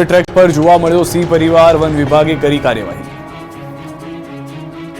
Track પર જોવા મળ્યો સિંહ પરિવાર, વન વિભાગે કરી કાર્યવાહી.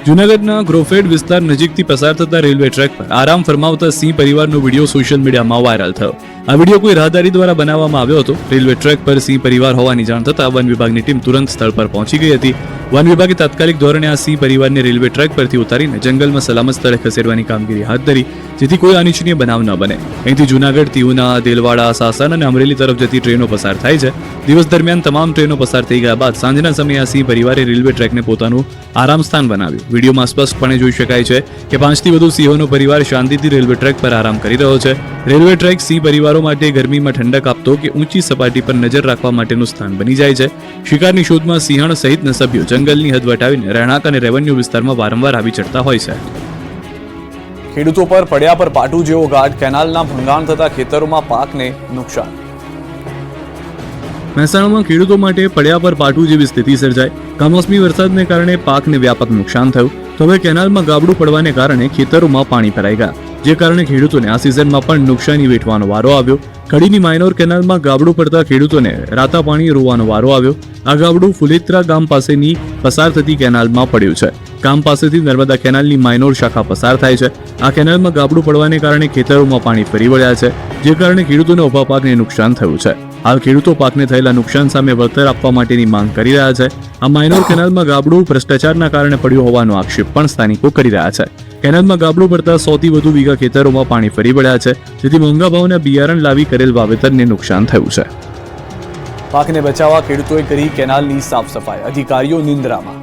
જૂનાગઢના ગ્રોફેડ વિસ્તાર નજીકથી પસાર થતા રેલવે ટ્રેક પર આરામ ફરમાવતા સિંહ પરિવારનો વિડીયો સોશિયલ મીડિયામાં વાયરલ થયો. આ વિડીયો કોઈ રાહદારી દ્વારા બનાવવામાં આવ્યો હતો. રેલવે ટ્રેક પર સિંહ પરિવાર હોવાની જાણ થતાં વન વિભાગની ટીમ તુરંત સ્થળ પર પહોંચી ગઈ હતી. વન વિભાગે તાત્કાલિક ધોરણે આ સિંહ પરિવારને રેલવે ટ્રેક પરથી ઉતારીને જંગલમાં સલામત સ્થળે ખસેડવાની કામગીરી હાથ ધરી, જેથી કોઈ અનિચ્છનીય બનાવ ન બને. અહીંથી જૂનાગઢથી ઉના, દેલવાડા, સાસણ અને અમરેલી તરફ જતી ટ્રેનો પસાર થાય છે. દિવસ દરમિયાન તમામ ટ્રેનો પસાર થઈ ગયા બાદ સાંજના સમયે આ સિંહ પરિવારે રેલવે ટ્રેકને પોતાનું આરામ સ્થાન બનાવ્યું. વિડીયોમાં સ્પષ્ટપણે જોઈ શકાય છે કે 5થી વધુ સિંહોનો પરિવાર શાંતિથી રેલવે ટ્રેક પર આરામ કરી રહ્યો છે. રેલવે ટ્રેક સિંહ પરિવારો માટે ગરમીમાં ઠંડક આપતો કે ઊંચી સપાટી પર નજર રાખવા માટેનું સ્થાન બની જાય છે. શિકારની શોધમાં સિંહણ સહિતના સભ્યો જંગલની હદ વટાવીને રહેણાંક અને રેવન્યુ વિસ્તારમાં વારંવાર આવી ચડતા હોય છે. ખેડૂતો પર પડ્યા પર પાટું જેવો ઘાટ, કેનાલના ભંગાણ થતા ખેતરોમાં પાકને નુકસાન. મહેસાણામાં ખેડૂતો માટે પડ્યા પર પાટું જેવી સ્થિતિ સર્જાઈ. કમોસમી વરસાદને કારણે પાકને વ્યાપક નુકસાન થયું. તો હવે કેનાલમાં ગાબડું પડવાને કારણે ખેતરોમાં પાણી ભરાઈ ગયા, જે કારણે ખેડૂતોને આ સિઝનમાં પણ નુકસાની વેઠવાનો વારો આવ્યો. કડીની માઇનોર કેનાલમાં ગાબડું પડતા ખેડૂતોને રાતા પાણી રોવાનો વારો આવ્યો. આ ગાબડું ફુલેત્રા ગામ પાસેની પસાર થતી કેનાલમાં પડ્યું છે. ગામ પાસેથી નર્મદા કેનાલની માઇનોર શાખા પસાર થાય છે. આ કેનાલમાં ગાબડું પડવાને કારણે ખેતરોમાં પાણી ફરી વળ્યા છે, જે કારણે ખેડૂતોને ઊભા પાકને નુકસાન થયું છે. હાલ ખેડૂતો પાકને થયેલા નુકસાન સામે વળતર આપવા માટેની માંગ કરી રહ્યા છે. આ માઇનોર કેનાલમાં ગાબડું ભ્રષ્ટાચારના કારણે પડ્યું હોવાનો આક્ષેપ પણ સ્થાનિકો કરી રહ્યા છે. કેનાલમાં ગાબડું પડતા 100થી વધુ વીઘા ખેતરોમાં પાણી ફરી વળ્યા છે, જેથી મોંઘા ભાવના બિયારણ લાવી કરેલ વાવેતરને નુકસાન થયું છે. પાકને બચાવવા ખેડૂતોએ કરી કેનાલની સાફ સફાઈ, અધિકારીઓ નિંદ્રામાં.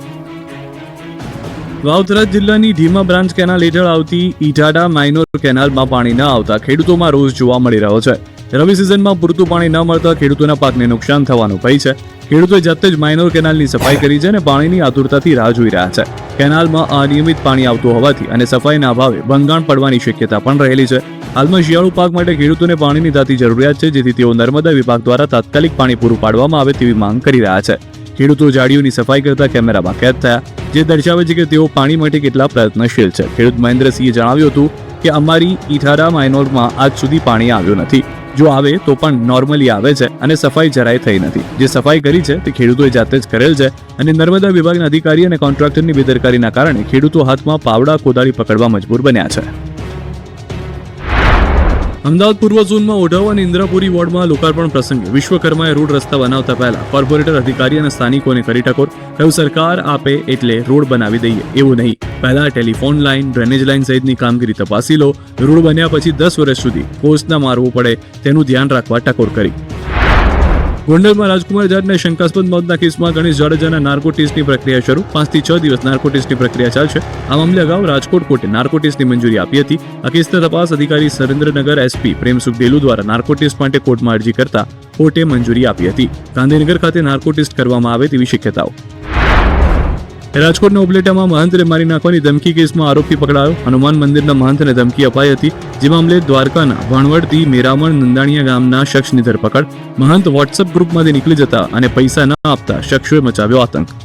વાવથરા જિલ્લાની ઢીમા બ્રાન્ચ કેનાલ હેઠળ આવતી ઈટાડા માઇનોર કેનાલમાં પાણી ન આવતા ખેડૂતોમાં રોષ જોવા મળી રહ્યો છે. રવિ સિઝનમાં પૂરતું પાણી ન મળતા ખેડૂતોના પાકને નુકસાન થવાનો ભય છે. ખેડૂતોએ જાતે જ માઇનોર કેનાલની સફાઈ કરી છે અને પાણીની આતુરતાથી રાહ જોઈ રહ્યા છે. કેનાલમાં અનિયમિત પાણી આવતું હોવાથી અને સફાઈના અભાવે ભંગાણ પડવાની શક્યતા પણ રહેલી છે. હાલમાં શિયાળુ પાક માટે ખેડૂતોને પાણીની તાતી જરૂરિયાત છે, જેથી તેઓ નર્મદા વિભાગ દ્વારા તાત્કાલિક પાણી પૂરું પાડવામાં આવે તેવી માંગ કરી રહ્યા છે. ખેડૂતો જાળીઓની સફાઈ કરતા કેમેરામાં કેદ થયા, જે દર્શાવે છે કે તેઓ પાણી માટે કેટલા પ્રયત્નશીલ છે. ખેડૂત મહેન્દ્રસિંહે જણાવ્યું હતું કે અમારી ઈઠાડા માઇનોરમાં આજ સુધી પાણી આવ્યું નથી. જો આવે તો પણ નોર્મલી આવે છે અને સફાઈ જરાય થઈ નથી. જે સફાઈ કરી છે તે ખેડૂતોએ જાતે જ કરેલ છે અને નર્મદા વિભાગના અધિકારી અને કોન્ટ્રાક્ટરની બેદરકારીના કારણે ખેડૂતો હાથમાં પાવડા કોદાળી પકડવા મજબૂર બન્યા છે. અમદાવાદ પૂર્વ ઝોનમાં ઓઢવ અને ઇન્દ્રાપુરી વોર્ડમાં લોકાર્પણ પ્રસંગે વિશ્વકર્માએ રોડ રસ્તા બનાવતા પહેલા કોર્પોરેટર, અધિકારી અને સ્થાનિકોને કરી ટકોર. કહ્યું, સરકાર આપે એટલે રોડ બનાવી દઈએ, એવું નહીં. પહેલા ટેલિફોન લાઇન, ડ્રેનેજ લાઇન સહિતની કામગીરી તપાસી લો. રોડ બન્યા પછી 10 વર્ષ સુધી કોર્સ ના મારવું પડે તેનું ધ્યાન રાખવા ટકોર કરી. ગોંડલમાં રાજકુમાર જાટના શંકાસ્પદ મોતના કેસમાં ગણેશ જાડેજાના નાર્કો ટેસ્ટની પ્રક્રિયા શરૂ. 5 થી 6 દિવસ નાર્કો ટેસ્ટની પ્રક્રિયા ચાલશે. આ મામલે અગાઉ રાજકોટ કોર્ટે નાર્કો ટેસ્ટની મંજૂરી આપી હતી. આ કેસના તપાસ અધિકારી સુરેન્દ્રનગર એસપી પ્રેમસુખ ડેલુ દ્વારા નાર્કો ટેસ્ટ માટે કોર્ટમાં અરજી કરતા કોર્ટે મંજૂરી આપી હતી. ગાંધીનગર ખાતે નાર્કો ટેસ્ટ કરવામાં આવે તેવી શક્યતાઓ. રાજકોટના ઉપલેટામાં મહંતને મારી નાખવાની ધમકી કેસમાં આરોપી પકડાયો. હનુમાન મંદિરના મહંતને ધમકી અપાઈ હતી, જે મામલે દ્વારકાના ભાણવડથી મેરામણ નંદાણીયા ગામના શખ્સની ધરપકડ. મહંત વોટ્સએપ ગ્રુપમાંથી નીકળી જતા અને પૈસા ન આપતા શખ્સોએ મચાવ્યો આતંક.